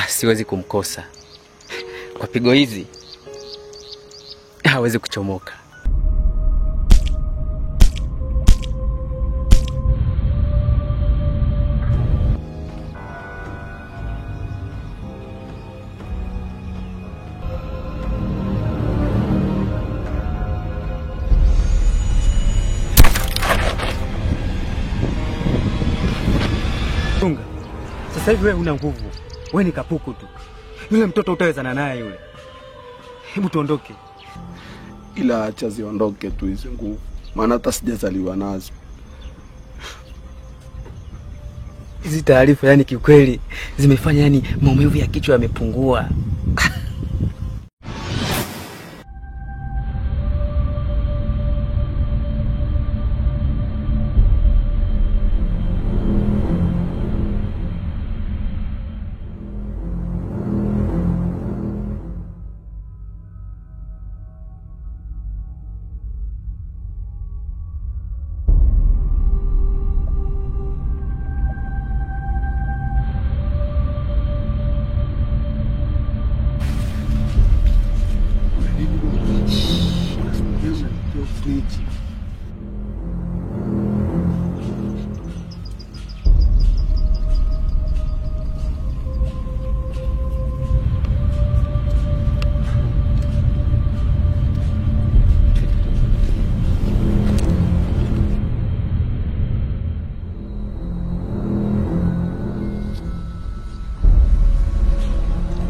Siwezi kumkosa. Kwa pigo hizi hawezi kuchomoka. Dunga, sasa hivi wewe una nguvu. Wewe ni kapuku tu. Yule mtoto utawezana naye yule. Hebu tuondoke. Ila acha ziondoke tu hizo nguvu. Maana hata sijazaliwa nazo. Hizi taarifa yani kiukweli zimefanya yani maumivu ya kichwa yamepungua.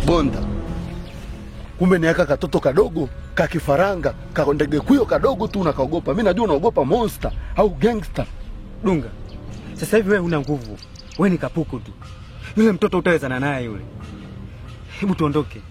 Bonda. Kumbe ni aka katoto kadogo, kakifaranga, kakondege kuyo kadogo tu unakaogopa. Mimi najua unaogopa monster au gangster. Dunga, sasa hivi wewe una nguvu. Wewe ni kapuku tu. Yule mtoto utawezana naye yule. Hebu tuondoke.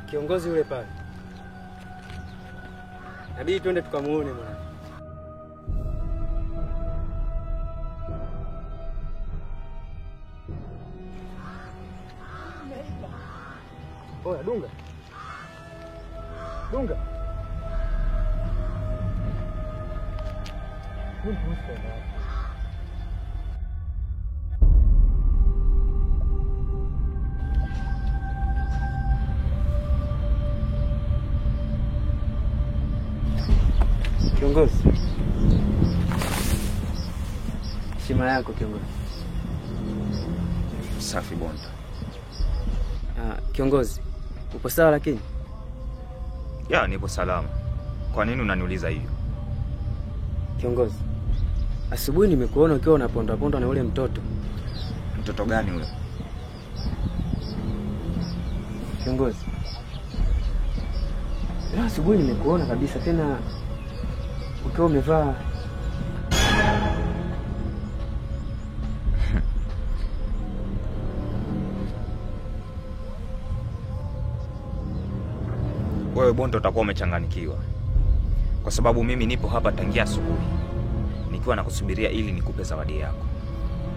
Kiongozi yule pale. Inabidi twende tukamuone bwana. Oya Dunga. Dunga. Kiongozi. Heshima yako kiongozi. Safi Bonda. Kiongozi, upo sawa lakini? Ya, nipo salama. Kwa nini unaniuliza hivyo? Kiongozi, asubuhi nimekuona ukiwa unaponda ponda na ule mtoto. Mtoto gani ule? Kiongozi, leo asubuhi nimekuona kabisa tena ukiwa umevaa Wewe Bonto utakuwa umechanganikiwa. Kwa sababu mimi nipo hapa tangia asubuhi nikiwa nakusubiria ili nikupe zawadi yako.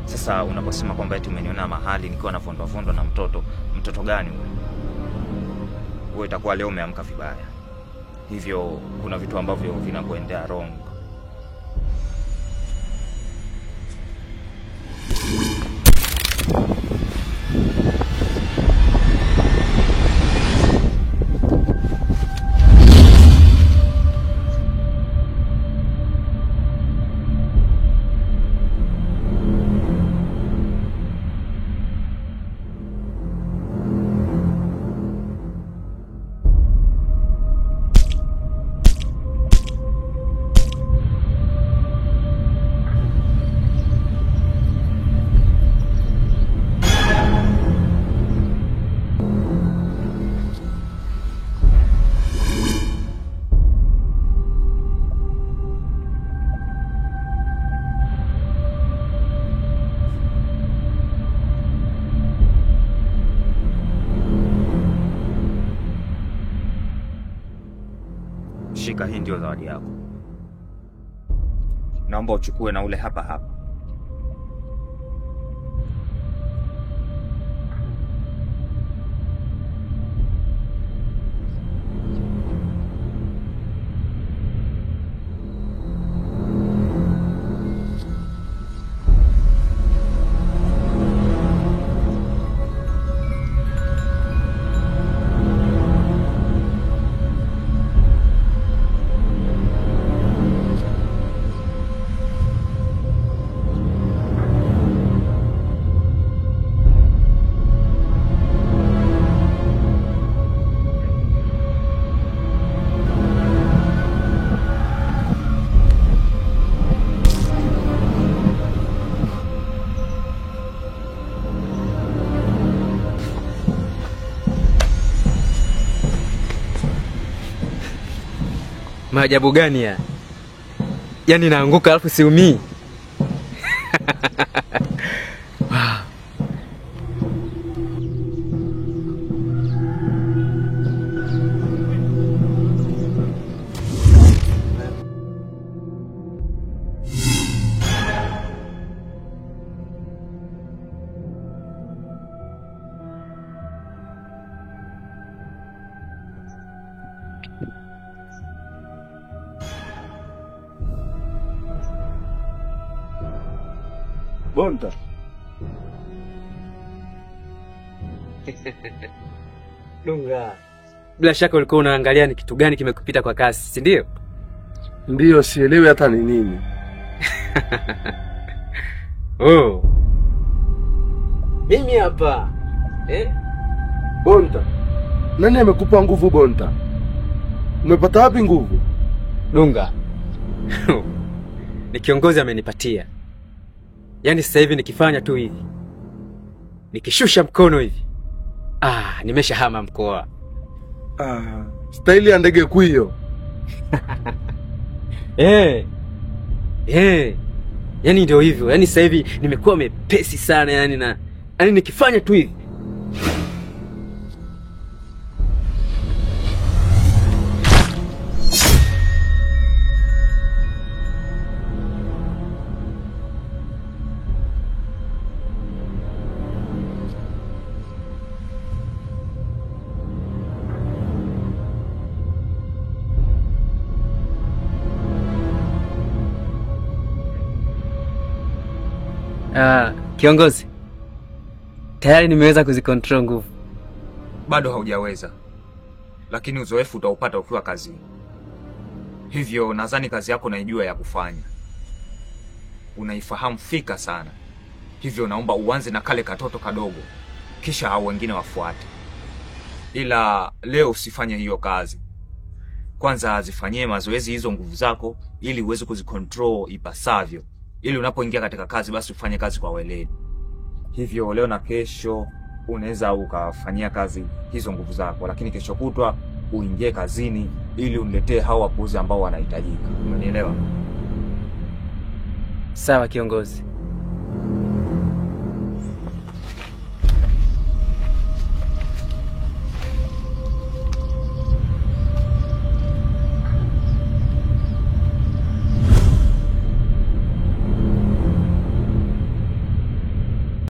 Sasa unaposema kwamba eti umeniona mahali nikiwa nafondwa na mtoto gani wewe? Wewe itakuwa leo umeamka vibaya. Hivyo kuna vitu ambavyo vinakuendea wrong. Shika, hii ndio zawadi yako. Naomba uchukue na ule hapa hapa. Maajabu gani ya? Yaani naanguka alafu siumii. Bonta. Dunga. Bila shaka ulikuwa unaangalia ni kitu gani kimekupita kwa kasi, si ndio? Ndio, sielewi hata ni nini. Oh. Mimi hapa. Bonta. Nani amekupa nguvu Bonta? Umepata wapi nguvu? Dunga. Ni kiongozi amenipatia. Yaani sasa hivi nikifanya tu hivi, nikishusha mkono hivi, nimeshahama mkoa. Staili ya ndege kuyo. Yaani ndio hivyo. Yaani sasa hivi nimekuwa mepesi sana yaani nikifanya tu hivi. Kiongozi, tayari nimeweza kuzikontrol nguvu. Bado haujaweza. Lakini uzoefu utaupata ukiwa kazini. Hivyo nadhani kazi yako naijua ya kufanya. Unaifahamu fika sana. Hivyo naomba uanze na kale katoto kadogo. Kisha hao wengine wafuate. Ila leo usifanye hiyo kazi. kwanza azifanyie mazoezi hizo nguvu zako ili uweze kuzicontrol ipasavyo, ili unapoingia katika kazi basi ufanye kazi kwa weledi. Hivyo leo na kesho unaweza ukafanyia kazi hizo nguvu zako, lakini kesho kutwa uingie kazini ili uniletee hao wapuuzi ambao wanahitajika. Umenielewa? Sawa kiongozi.